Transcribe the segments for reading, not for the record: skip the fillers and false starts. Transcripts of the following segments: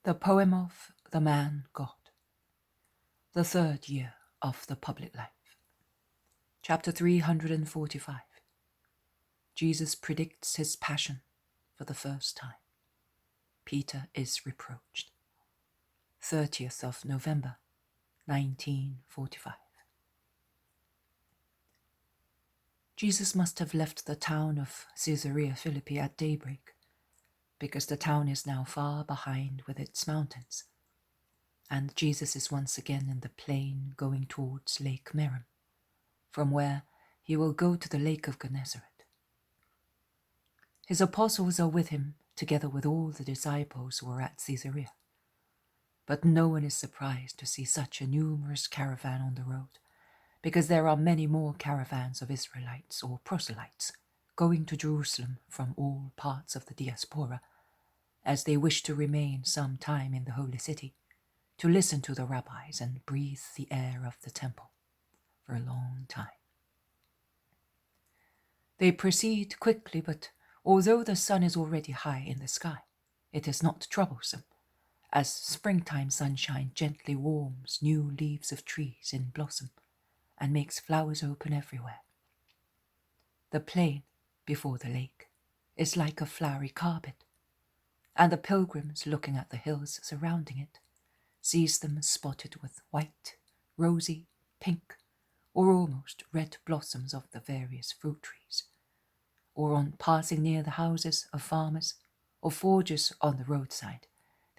The Poem of the Man God. The third year of the public life. Chapter 345. Jesus predicts his passion for the first time. Peter is reproached. 30th of November, 1945. Jesus must have left the town of Caesarea Philippi at daybreak, because the town is now far behind with its mountains, and Jesus is once again in the plain going towards Lake Merom, from where he will go to the lake of Gennesaret. His apostles are with him, together with all the disciples who are at Caesarea. But no one is surprised to see such a numerous caravan on the road, because there are many more caravans of Israelites or proselytes going to Jerusalem from all parts of the diaspora, as they wish to remain some time in the holy city, to listen to the rabbis and breathe the air of the temple for a long time. They proceed quickly, but although the sun is already high in the sky, it is not troublesome, as springtime sunshine gently warms new leaves of trees in blossom and makes flowers open everywhere. The plain before the lake is like a flowery carpet, and the pilgrims looking at the hills surrounding it sees them spotted with white, rosy, pink, or almost red blossoms of the various fruit trees, or on passing near the houses of farmers or foragers on the roadside,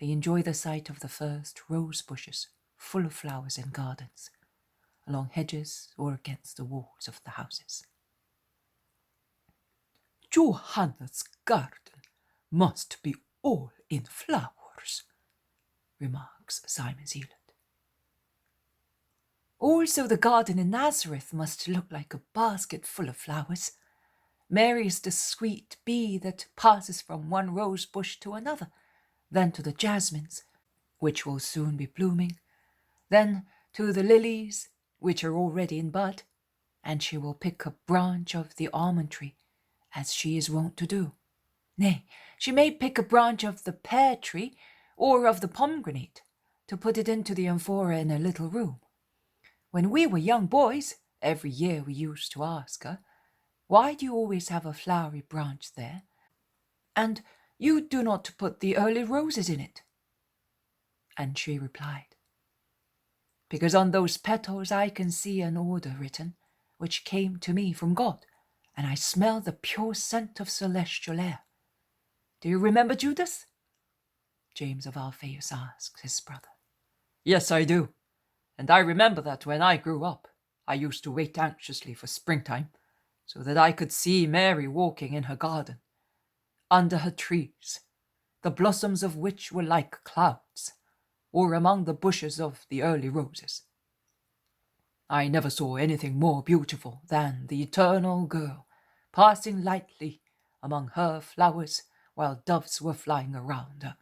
they enjoy the sight of the first rose bushes full of flowers in gardens, along hedges or against the walls of the houses. Johanna's garden must be all in flowers, remarks Simon Zealot. Also the garden in Nazareth must look like a basket full of flowers. Mary is the sweet bee that passes from one rose bush to another, then to the jasmines, which will soon be blooming, then to the lilies, which are already in bud, and she will pick a branch of the almond tree, as she is wont to do. Nay, she may pick a branch of the pear tree or of the pomegranate, to put it into the amphora in a little room. When we were young boys, every year we used to ask her, "Why do you always have a flowery branch there, and you do not put the early roses in it?" And she replied, "Because on those petals I can see an order written, which came to me from God, and I smell the pure scent of celestial air. Do you remember Judas?" James of Alphaeus asked his brother. "Yes, I do. And I remember that when I grew up, I used to wait anxiously for springtime, so that I could see Mary walking in her garden, under her trees, the blossoms of which were like clouds, or among the bushes of the early roses. I never saw anything more beautiful than the eternal girl passing lightly among her flowers while doves were flying around her."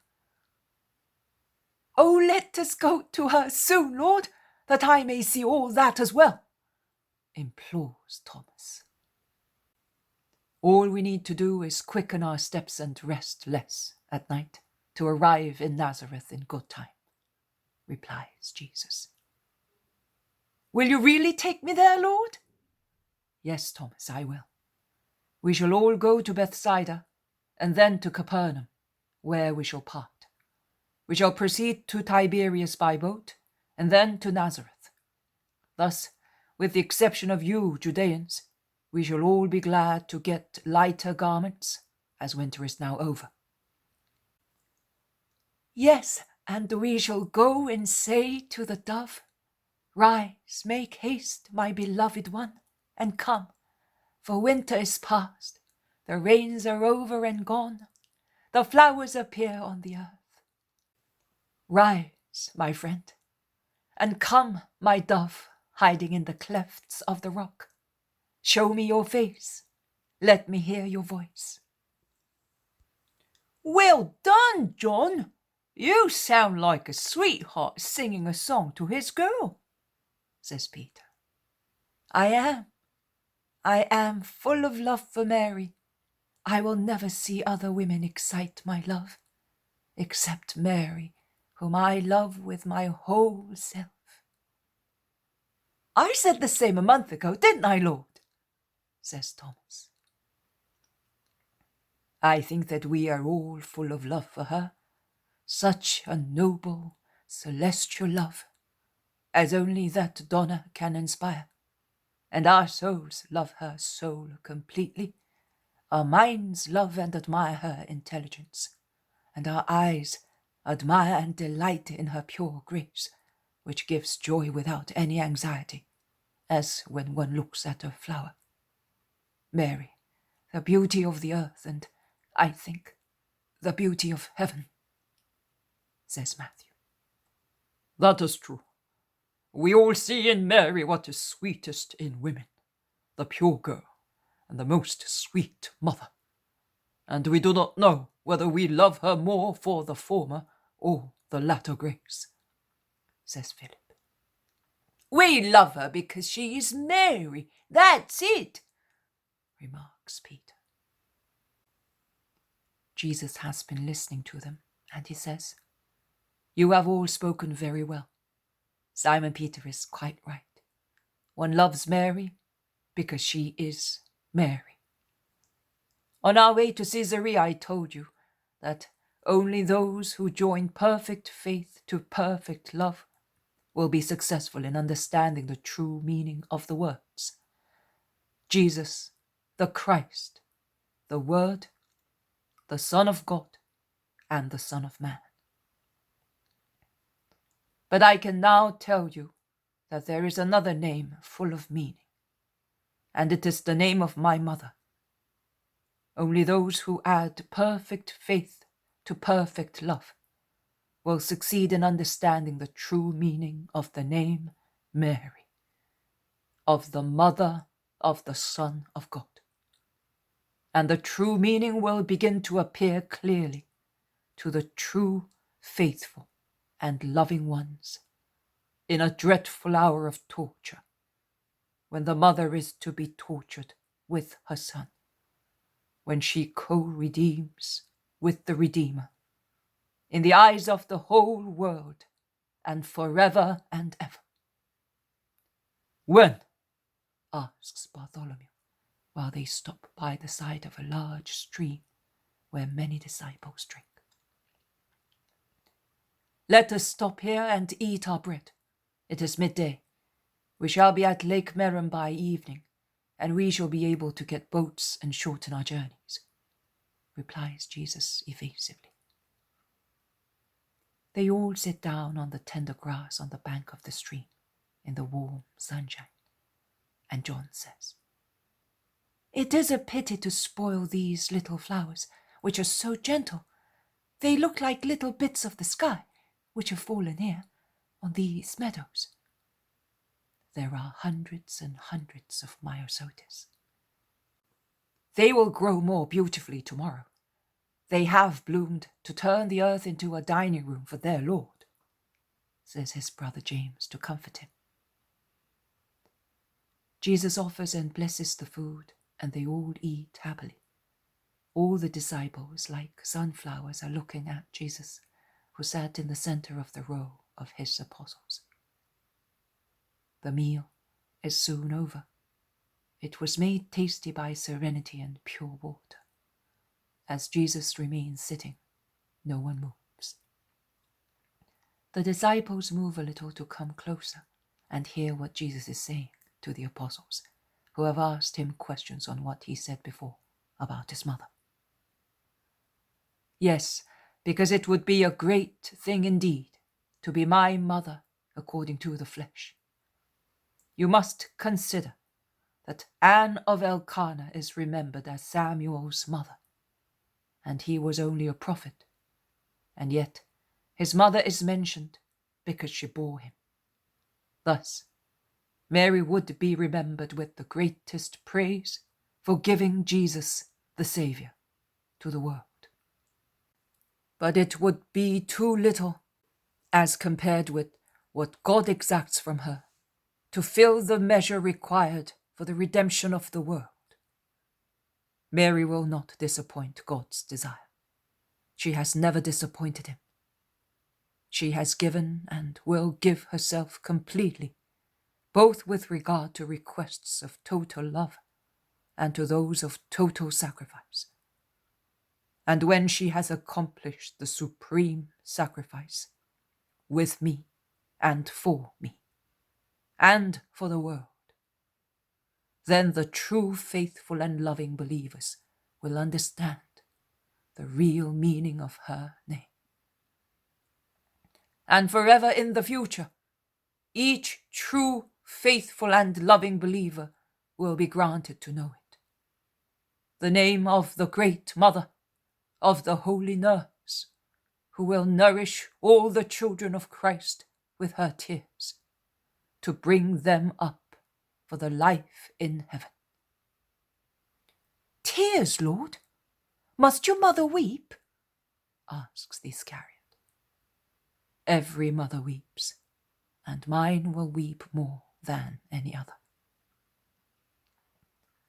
"Oh, let us go to her soon, Lord, that I may see all that as well," implores Thomas. "All we need to do is quicken our steps and rest less at night to arrive in Nazareth in good time," replies Jesus. "Will you really take me there, Lord?" "Yes, Thomas, I will. We shall all go to Bethsaida, and then to Capernaum, where we shall part. We shall proceed to Tiberias by boat, and then to Nazareth. Thus, with the exception of you Judeans, we shall all be glad to get lighter garments, as winter is now over." "Yes, and we shall go and say to the dove, 'Rise, make haste, my beloved one, and come, for winter is past, the rains are over and gone, the flowers appear on the earth. Rise, my friend, and come, my dove, hiding in the clefts of the rock. Show me your face, let me hear your voice.'" "Well done, John. You sound like a sweetheart singing a song to his girl," says Peter. I am full of love for Mary. I will never see other women excite my love, except Mary, whom I love with my whole self. I said the same a month ago, didn't I, Lord? Says Thomas. I think that we are all full of love for her, such a noble, celestial love, as only that Donna can inspire, and our souls love her soul completely. Our minds love and admire her intelligence, and our eyes admire and delight in her pure grace, which gives joy without any anxiety, as when one looks at a flower. Mary, the beauty of the earth, and, I think, the beauty of heaven, says Matthew. That is true. We all see in Mary what is sweetest in women, the pure girl, and the most sweet mother. And we do not know whether we love her more for the former or the latter grace, says Philip. We love her because she is Mary, that's it, remarks Peter. Jesus has been listening to them, and he says, You have all spoken very well. Simon Peter is quite right. One loves Mary because she is Mary. On our way to Caesarea, I told you that only those who join perfect faith to perfect love will be successful in understanding the true meaning of the words. Jesus, the Christ, the Word, the Son of God, and the Son of Man. But I can now tell you that there is another name full of meaning, and it is the name of my mother. Only those who add perfect faith to perfect love will succeed in understanding the true meaning of the name Mary, of the Mother of the Son of God. And the true meaning will begin to appear clearly to the true, faithful, and loving ones in a dreadful hour of torture, when the mother is to be tortured with her son, when she co-redeems with the Redeemer, in the eyes of the whole world, and forever and ever. When? Asks Bartholomew, while they stop by the side of a large stream where many disciples drink. Let us stop here and eat our bread. It is midday. We shall be at Lake Merom by evening, and we shall be able to get boats and shorten our journeys, replies Jesus evasively. They all sit down on the tender grass on the bank of the stream in the warm sunshine, and John says, It is a pity to spoil these little flowers, which are so gentle. They look like little bits of the sky, which have fallen here on these meadows. There are hundreds and hundreds of myosotis. They will grow more beautifully tomorrow. They have bloomed to turn the earth into a dining room for their Lord, says his brother James to comfort him. Jesus offers and blesses the food, and they all eat happily. All the disciples, like sunflowers, are looking at Jesus, who sat in the center of the row of his apostles. The meal is soon over. It was made tasty by serenity and pure water. As Jesus remains sitting, no one moves. The disciples move a little to come closer and hear what Jesus is saying to the apostles, who have asked him questions on what he said before about his mother. Yes, because it would be a great thing indeed to be my mother according to the flesh. You must consider that Anne of Elkanah is remembered as Samuel's mother, and he was only a prophet, and yet his mother is mentioned because she bore him. Thus, Mary would be remembered with the greatest praise for giving Jesus, the Saviour, to the world. But it would be too little as compared with what God exacts from her to fill the measure required for the redemption of the world. Mary will not disappoint God's desire. She has never disappointed him. she has given and will give herself completely, both with regard to requests of total love and to those of total sacrifice. And when she has accomplished the supreme sacrifice, with me and for me, and for the world, then the true faithful and loving believers will understand the real meaning of her name. And forever in the future, each true, faithful, and loving believer will be granted to know it. The name of the great mother, of the holy nurse, who will nourish all the children of Christ with her tears, to bring them up for the life in heaven. Tears, Lord? Must your mother weep? Asks the Iscariot. Every mother weeps, and mine will weep more than any other.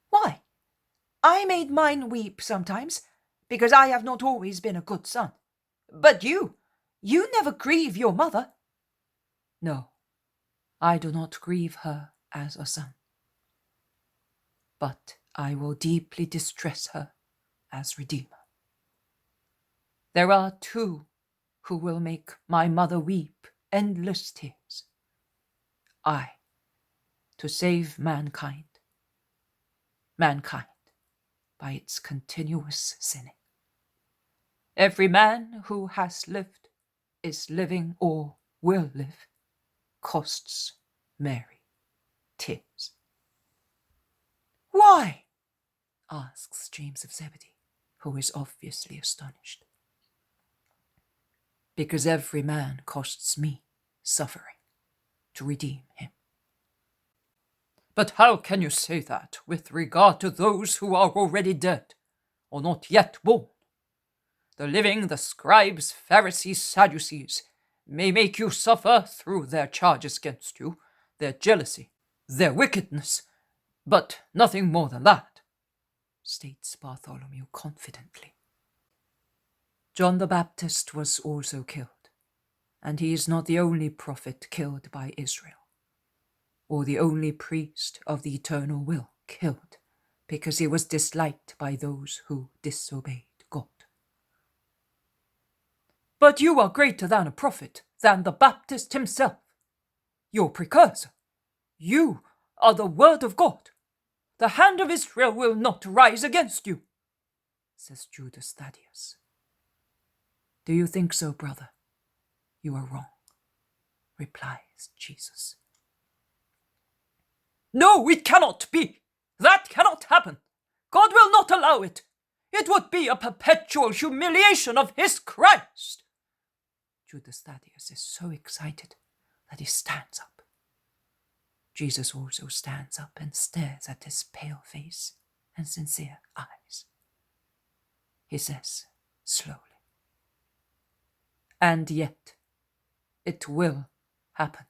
Why? I made mine weep sometimes, because I have not always been a good son. But you never grieve your mother. No, I do not grieve her as a son. But I will deeply distress her as Redeemer. There are two who will make my mother weep endless tears. I, to save mankind by its continuous sinning. Every man who has lived, is living, or will live, costs Mary tears. Why? Asks James of Zebedee, who is obviously astonished. Because every man costs me suffering to redeem him. But how can you say that with regard to those who are already dead, or not yet born? The living, the scribes, Pharisees, Sadducees, may make you suffer through their charges against you, their jealousy, their wickedness, but nothing more than that, states Bartholomew confidently. John the Baptist was also killed, and he is not the only prophet killed by Israel, or the only priest of the eternal will killed because he was disliked by those who disobeyed God. But you are greater than a prophet, than the Baptist himself, your precursor. You are the word of God. The hand of Israel will not rise against you, says Judas Thaddeus. Do you think so, brother? You are wrong, replies Jesus. No, it cannot be. That cannot happen. God will not allow it. It would be a perpetual humiliation of his Christ. Judas Thaddeus is so excited that he stands up. Jesus also stands up and stares at his pale face and sincere eyes. He says slowly, and yet it will happen.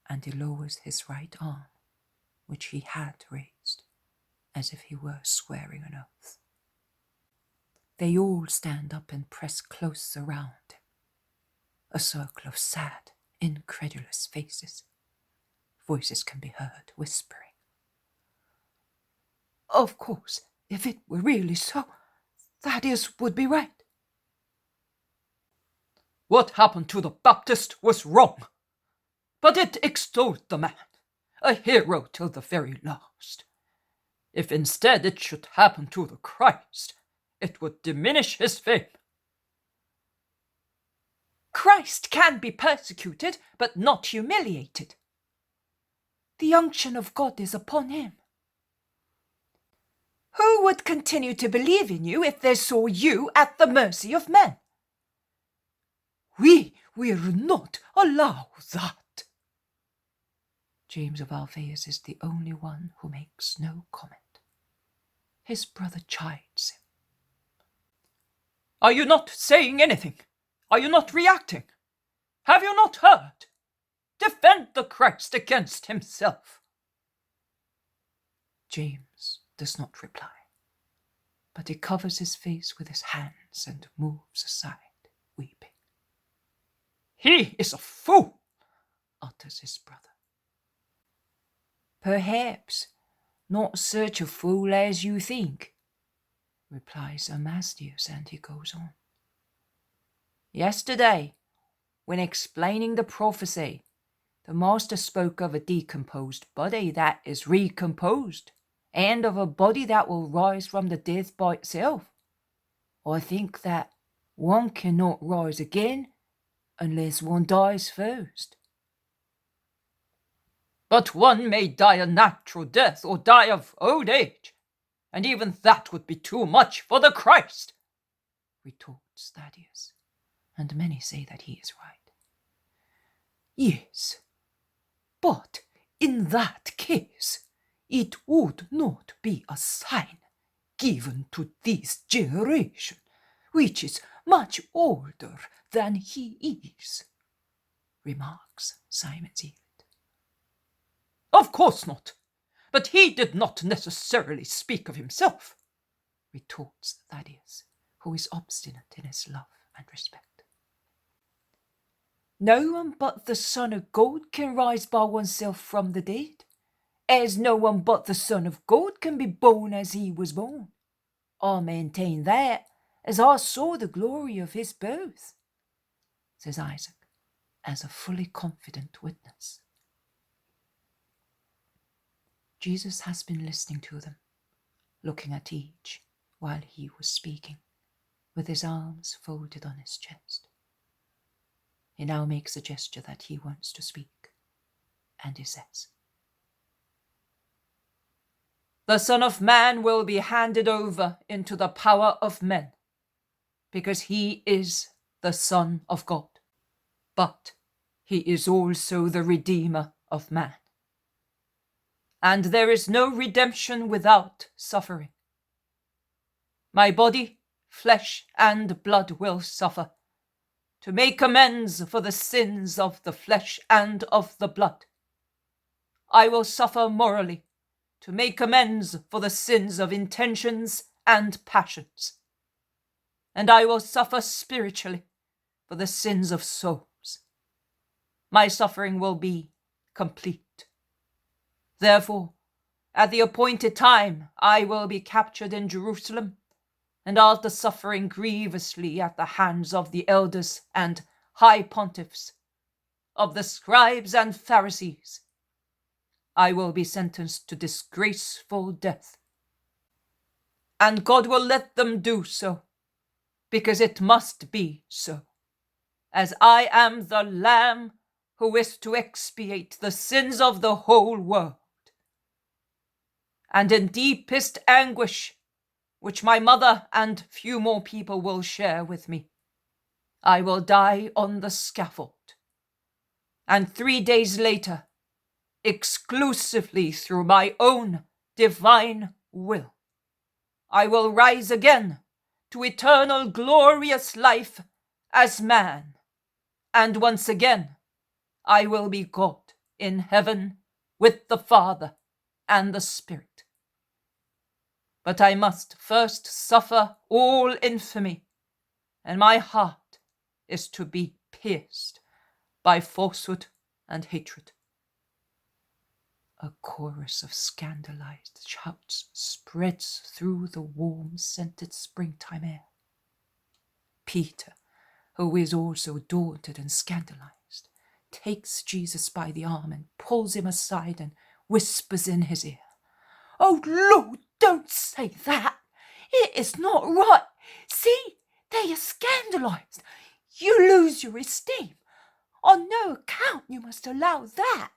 And he lowers his right arm, which he had raised, as if he were swearing an oath. They all stand up and press close around him, a circle of sad, incredulous faces. Voices can be heard whispering. Of course, if it were really so, Thaddeus would be right. What happened to the Baptist was wrong, but it extolled the man, a hero till the very last. If instead it should happen to the Christ, it would diminish his fame. Christ can be persecuted, but not humiliated. The unction of God is upon him. Who would continue to believe in you if they saw you at the mercy of men? We will not allow that. James of Alphaeus is the only one who makes no comment. His brother chides him. Are you not saying anything? Are you not reacting? Have you not heard? Defend the Christ against himself. James does not reply, but he covers his face with his hands and moves aside, weeping. He is a fool, utters his brother. Perhaps not such a fool as you think, replies Amastius, and he goes on. Yesterday, when explaining the prophecy, the master spoke of a decomposed body that is recomposed, and of a body that will rise from the death by itself. I think that one cannot rise again unless one dies first. But one may die a natural death or die of old age, and even that would be too much for the Christ, retorts Thaddeus, and many say that he is right. Yes, but in that case, it would not be a sign given to this generation, which is much older than he is, remarks Simon Zealot. Of course not, but he did not necessarily speak of himself, retorts Thaddeus, who is obstinate in his love and respect. No one but the Son of God can rise by oneself from the dead, as no one but the Son of God can be born as he was born. I maintain that, as I saw the glory of his birth, says Isaac, as a fully confident witness. Jesus has been listening to them, looking at each while he was speaking, with his arms folded on his chest. He now makes a gesture that he wants to speak, and he says, The Son of Man will be handed over into the power of men, because he is the Son of God, but he is also the Redeemer of man. And there is no redemption without suffering. My body, flesh, and blood will suffer, to make amends for the sins of the flesh and of the blood. I will suffer morally, to make amends for the sins of intentions and passions. And I will suffer spiritually for the sins of souls. My suffering will be complete. Therefore, at the appointed time, I will be captured in Jerusalem, and after suffering grievously at the hands of the elders and high pontiffs, of the scribes and Pharisees, I will be sentenced to disgraceful death. And God will let them do so, because it must be so, as I am the Lamb who is to expiate the sins of the whole world. And in deepest anguish, which my mother and few more people will share with me, I will die on the scaffold. And 3 days later, exclusively through my own divine will, I will rise again to eternal glorious life as man, and once again I will be God in heaven with the Father and the Spirit. But I must first suffer all infamy, and my heart is to be pierced by falsehood and hatred. A chorus of scandalized shouts spreads through the warm, scented springtime air. Peter, who is also daunted and scandalized, takes Jesus by the arm and pulls him aside and whispers in his ear, "Oh, Lord, don't say that. It is not right. See, they are scandalized. You lose your esteem. On no account you must allow that.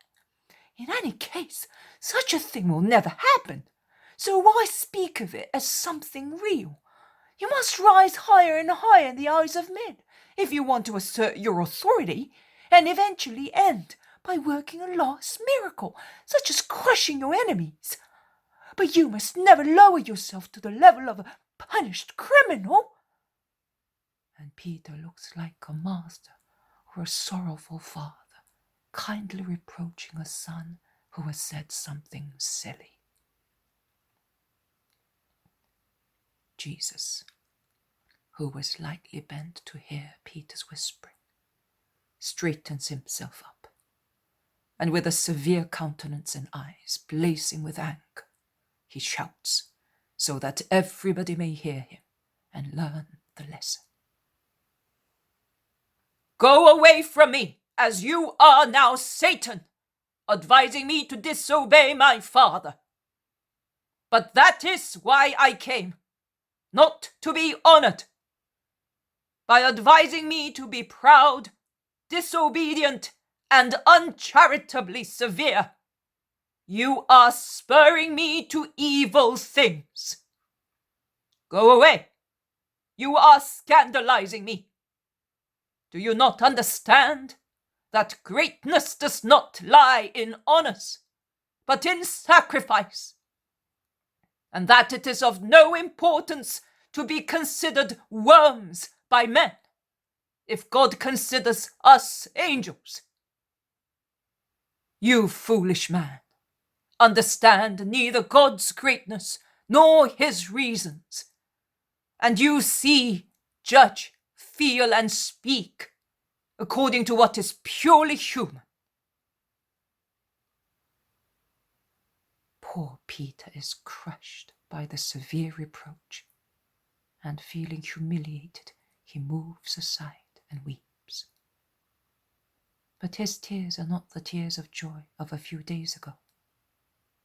In any case, such a thing will never happen. So why speak of it as something real? You must rise higher and higher in the eyes of men if you want to assert your authority, and eventually end by working a last miracle, such as crushing your enemies. But you must never lower yourself to the level of a punished criminal." And Peter looks like a master or a sorrowful father, kindly reproaching a son who has said something silly. Jesus, who was lightly bent to hear Peter's whispering, straightens himself up, and with a severe countenance and eyes blazing with anger, he shouts, so that everybody may hear him and learn the lesson. "Go away from me, as you are now Satan, advising me to disobey my Father. But that is why I came, not to be honored. By advising me to be proud, disobedient, and uncharitably severe, you are spurring me to evil things. Go away. You are scandalizing me. Do you not understand that greatness does not lie in honors, but in sacrifice, and that it is of no importance to be considered worms by men, if God considers us angels? You foolish man, understand neither God's greatness nor his reasons, and you see, judge, feel, and speak according to what is purely human." Poor Peter is crushed by the severe reproach, and feeling humiliated, he moves aside and weeps. But his tears are not the tears of joy of a few days ago.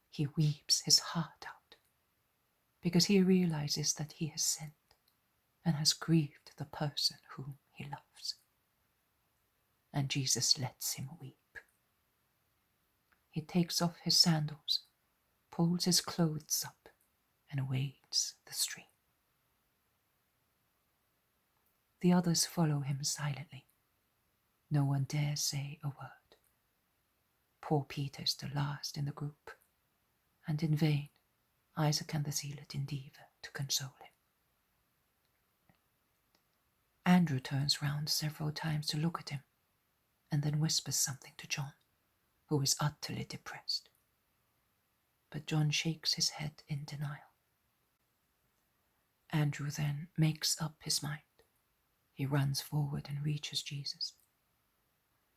He weeps his heart out, because he realizes that he has sinned and has grieved the person whom he loves. And Jesus lets him weep. He takes off his sandals, pulls his clothes up, and wades the stream. The others follow him silently. No one dares say a word. Poor Peter is the last in the group, and in vain Isaac and the zealot endeavour to console him. Andrew turns round several times to look at him, and then whispers something to John, who is utterly depressed. But John shakes his head in denial. Andrew then makes up his mind. He runs forward and reaches Jesus.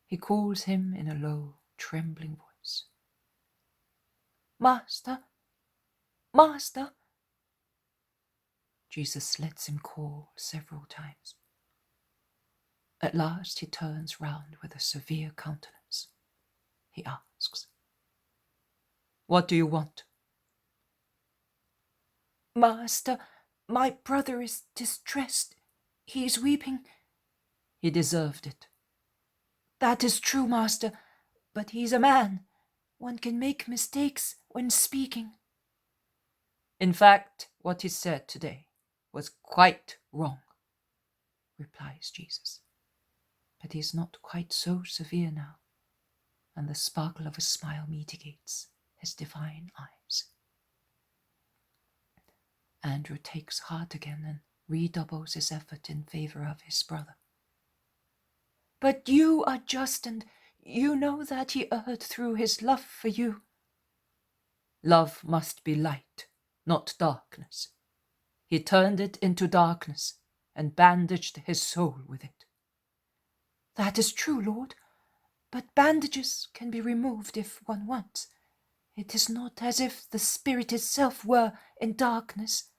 He calls him in a low, trembling voice. "Master! Master!" Jesus lets him call several times. At last he turns round with a severe countenance. He asks, "What do you want?" "Master, my brother is distressed. He is weeping." "He deserved it." "That is true, Master, but he's a man. One can make mistakes when speaking." "In fact, what he said today was quite wrong," replies Jesus. But he is not quite so severe now, and the sparkle of a smile mitigates his divine eyes. Andrew takes heart again and redoubles his effort in favor of his brother. "But you are just, and you know that he erred through his love for you." "Love must be light, not darkness. He turned it into darkness and bandaged his soul with it." "That is true, Lord, but bandages can be removed if one wants. It is not as if the spirit itself were in darkness.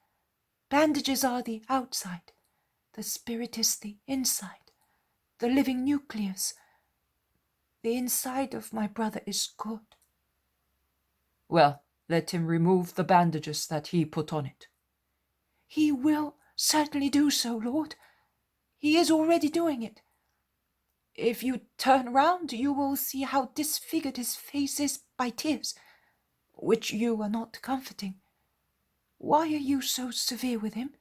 Bandages are the outside. The spirit is the inside, the living nucleus. The inside of my brother is good." "Well, let him remove the bandages that he put on it." "He will certainly do so, Lord. He is already doing it. If you turn round, you will see how disfigured his face is by tears, which you are not comforting. Why are you so severe with him?"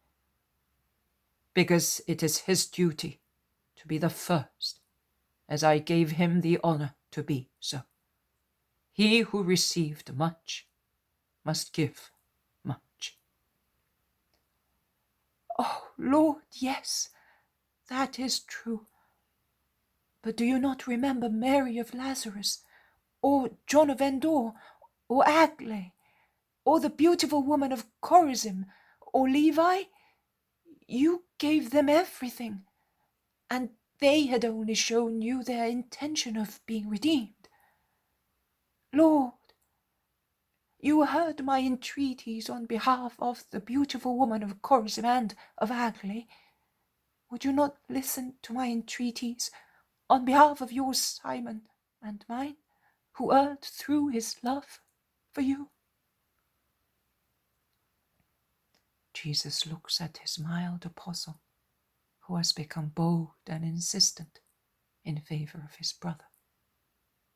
"Because it is his duty to be the first, as I gave him the honor to be so. He who received much must give much." "Oh, Lord, yes, that is true. But do you not remember Mary of Lazarus, or John of Endor, or Aglae, or the beautiful woman of Chorazim, or Levi? You gave them everything, and they had only shown you their intention of being redeemed. Lord, you heard my entreaties on behalf of the beautiful woman of Chorazin and of Aglae. Would you not listen to my entreaties on behalf of your Simon and mine, who erred through his love for you? Jesus looks at his mild apostle, who has become bold and insistent in favor of his brother,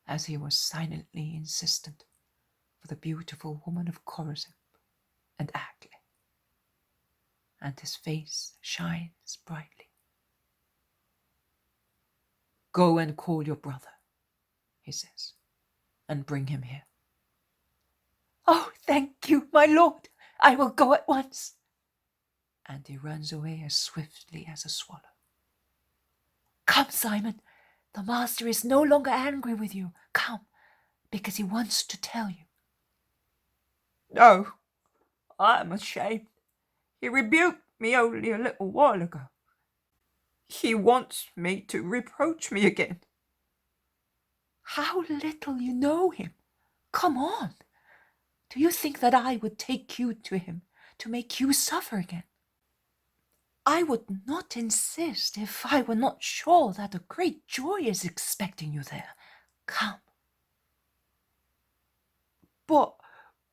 as he was silently insistent for the beautiful woman of Chorazin and Aglae, and his face shines brightly. "Go and call your brother," he says, "and bring him here." "Oh, thank you, my lord. I will go at once." And he runs away as swiftly as a swallow. "Come, Simon. The master is no longer angry with you. Come, because he wants to tell you." "No, I am ashamed. He rebuked me only a little while ago. He wants me to reproach me again." "How little you know him. Come on. Do you think that I would take you to him to make you suffer again? I would not insist if I were not sure that a great joy is expecting you there. Come." "But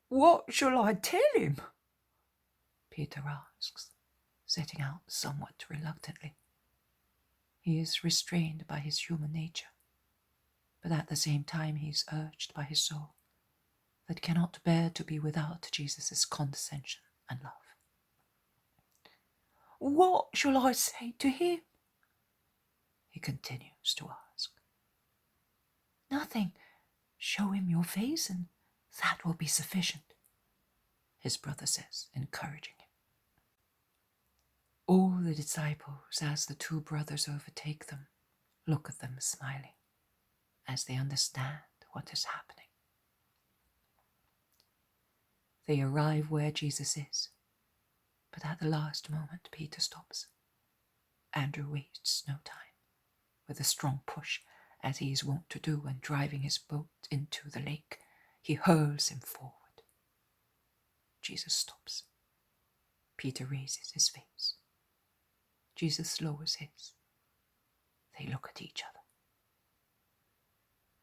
what shall I tell him?" Peter asks, setting out somewhat reluctantly. He is restrained by his human nature, but at the same time he is urged by his soul that cannot bear to be without Jesus' condescension and love. "What shall I say to him?" he continues to ask. "Nothing. Show him your face, and that will be sufficient," his brother says, encouraging him. All the disciples, as the two brothers overtake them, look at them smiling, as they understand what is happening. They arrive where Jesus is, but at the last moment Peter stops. Andrew wastes no time. With a strong push, as he is wont to do when driving his boat into the lake, he hurls him forward. Jesus stops. Peter raises his face. Jesus lowers his. They look at each other.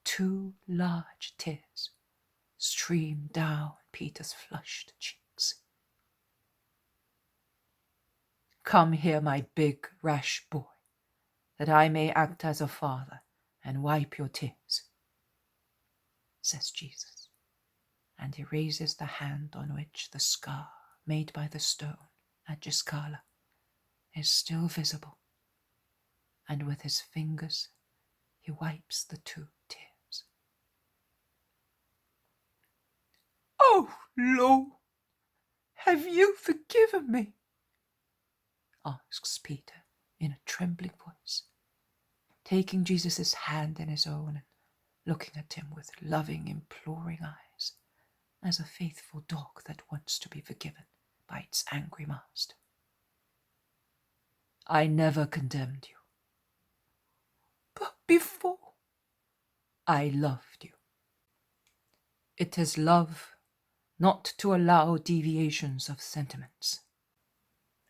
2 large tears stream down Peter's flushed cheeks. "Come here, my big, rash boy, that I may act as a father and wipe your tears," says Jesus, and he raises the hand on which the scar made by the stone at Giscala is still visible, and with his fingers he wipes the 2 tears. "Oh, Lord, have you forgiven me?" asks Peter in a trembling voice, taking Jesus' hand in his own and looking at him with loving, imploring eyes, as a faithful dog that wants to be forgiven by its angry master. "I never condemned you." "But before—" "I loved you." It is love not to allow deviations of sentiments,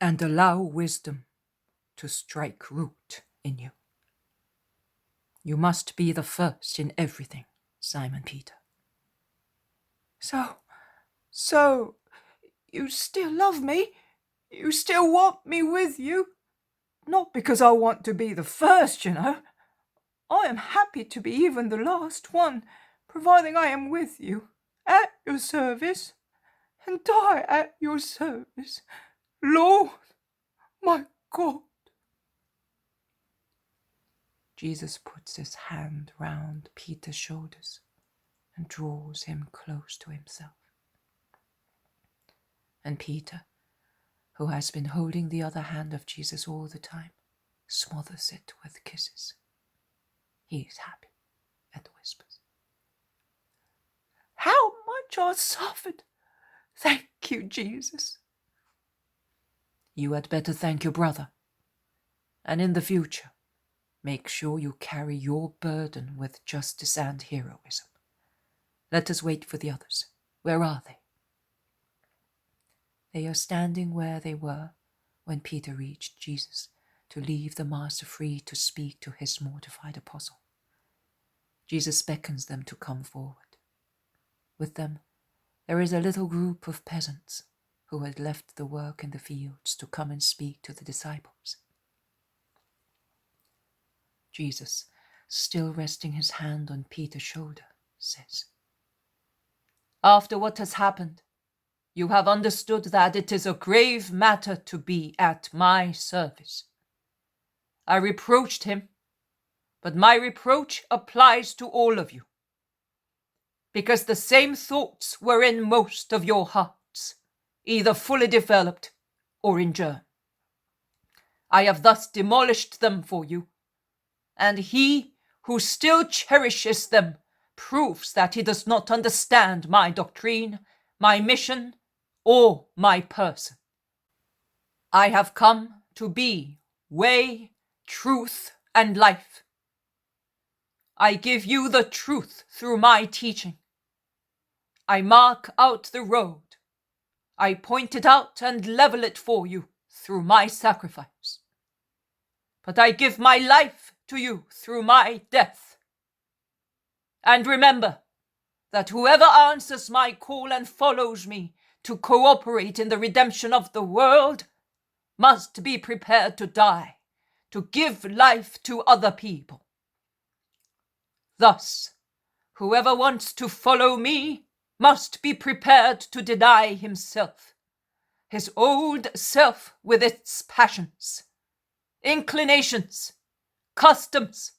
and allow wisdom to strike root in you. You must be the first in everything, Simon Peter. So, you still love me? You still want me with you? Not because I want to be the first, you know. I am happy to be even the last one, providing I am with you, at your service, and die at your service. Lord, my God." Jesus puts his hand round Peter's shoulders and draws him close to himself. And Peter, who has been holding the other hand of Jesus all the time, smothers it with kisses. He is happy and whispers, "How much I suffered! Thank you, Jesus." "You had better thank your brother. And in the future, Make sure you carry your burden with justice and heroism. Let us wait for the others. Where are they? They are standing where they were when Peter reached Jesus to leave the Master free to speak to his mortified apostle. Jesus beckons them to come forward. With them, there is a little group of peasants who had left the work in the fields to come and speak to the disciples. Jesus, still resting his hand on Peter's shoulder, says, "After what has happened, you have understood that it is a grave matter to be at my service. I reproached him, but my reproach applies to all of you, because the same thoughts were in most of your hearts, either fully developed or in germ. I have thus demolished them for you, and he who still cherishes them proves that he does not understand my doctrine, my mission, or my person. I have come to be way, truth, and life. I give you the truth through my teaching. I mark out the road. I point it out and level it for you through my sacrifice. But I give my life to you through my death. And remember that whoever answers my call and follows me to cooperate in the redemption of the world must be prepared to die, to give life to other people. Thus, whoever wants to follow me must be prepared to deny himself, his old self with its passions, inclinations, customs,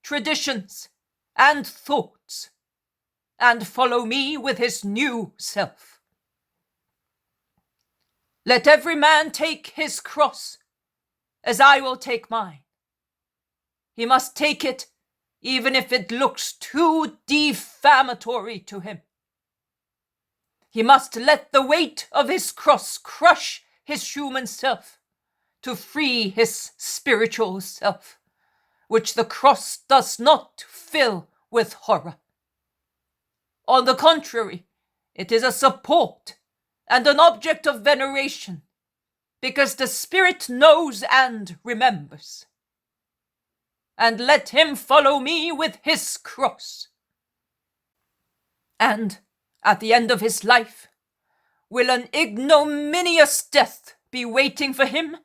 traditions, and thoughts, and follow me with his new self. Let every man take his cross, as I will take mine. He must take it even if it looks too defamatory to him. He must let the weight of his cross crush his human self to free his spiritual self, which the cross does not fill with horror. On the contrary, it is a support and an object of veneration, because the Spirit knows and remembers. And let him follow me with his cross. And at the end of his life, will an ignominious death be waiting for him,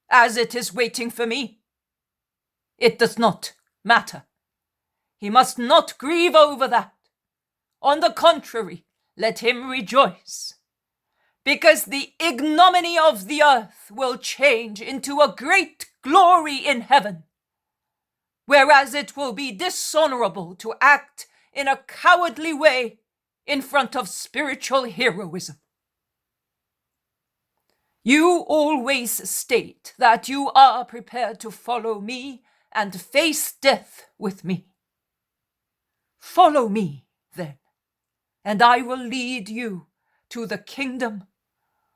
as it is waiting for me? It does not matter. He must not grieve over that. On the contrary, let him rejoice, because the ignominy of the earth will change into a great glory in heaven, whereas it will be dishonorable to act in a cowardly way in front of spiritual heroism. You always state that you are prepared to follow me and face death with me. Follow me, then, and I will lead you to the kingdom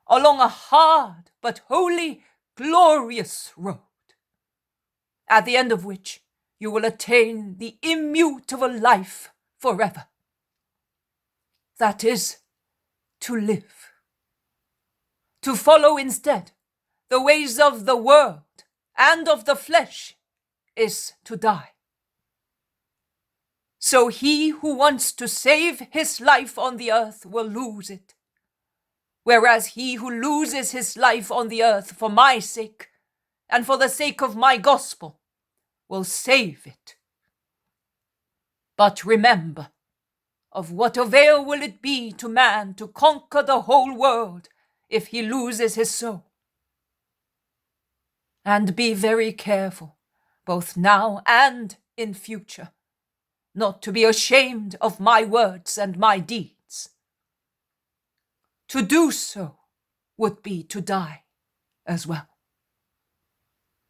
along a hard but holy, glorious road, at the end of which you will attain the immutable life forever. That is, to live. To follow instead the ways of the world and of the flesh is to die. So he who wants to save his life on the earth will lose it, whereas he who loses his life on the earth for my sake and for the sake of my gospel will save it. But remember, of what avail will it be to man to conquer the whole world if he loses his soul? And be very careful, both now and in future, not to be ashamed of my words and my deeds. To do so would be to die as well.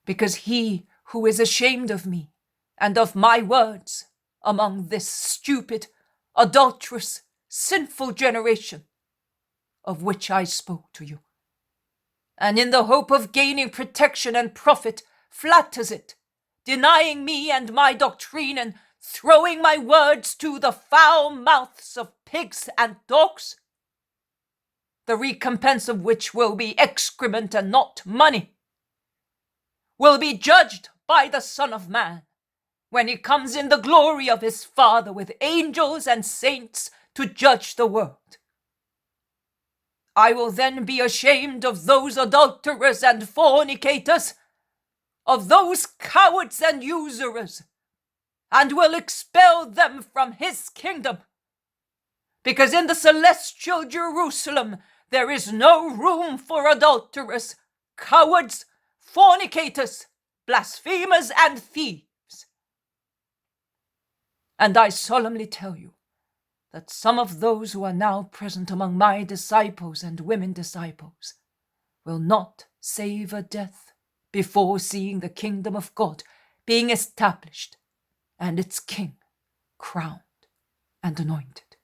Because he who is ashamed of me and of my words among this stupid, adulterous, sinful generation of which I spoke to you, and in the hope of gaining protection and profit flatters it denying me and my doctrine and throwing my words to the foul mouths of pigs and dogs, the recompense of which will be excrement and not money, will be judged by the Son of Man when he comes in the glory of his Father with angels and saints to judge the world. I will then be ashamed of those adulterers and fornicators, of those cowards and usurers, and will expel them from his kingdom. Because in the celestial Jerusalem there is no room for adulterers, cowards, fornicators, blasphemers, and thieves. And I solemnly tell you that some of those who are now present among my disciples and women disciples will not savor death before seeing the kingdom of God being established and its king crowned and anointed.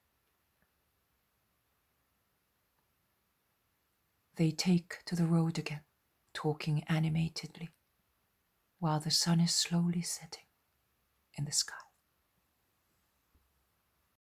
They take to the road again, talking animatedly, while the sun is slowly setting in the sky.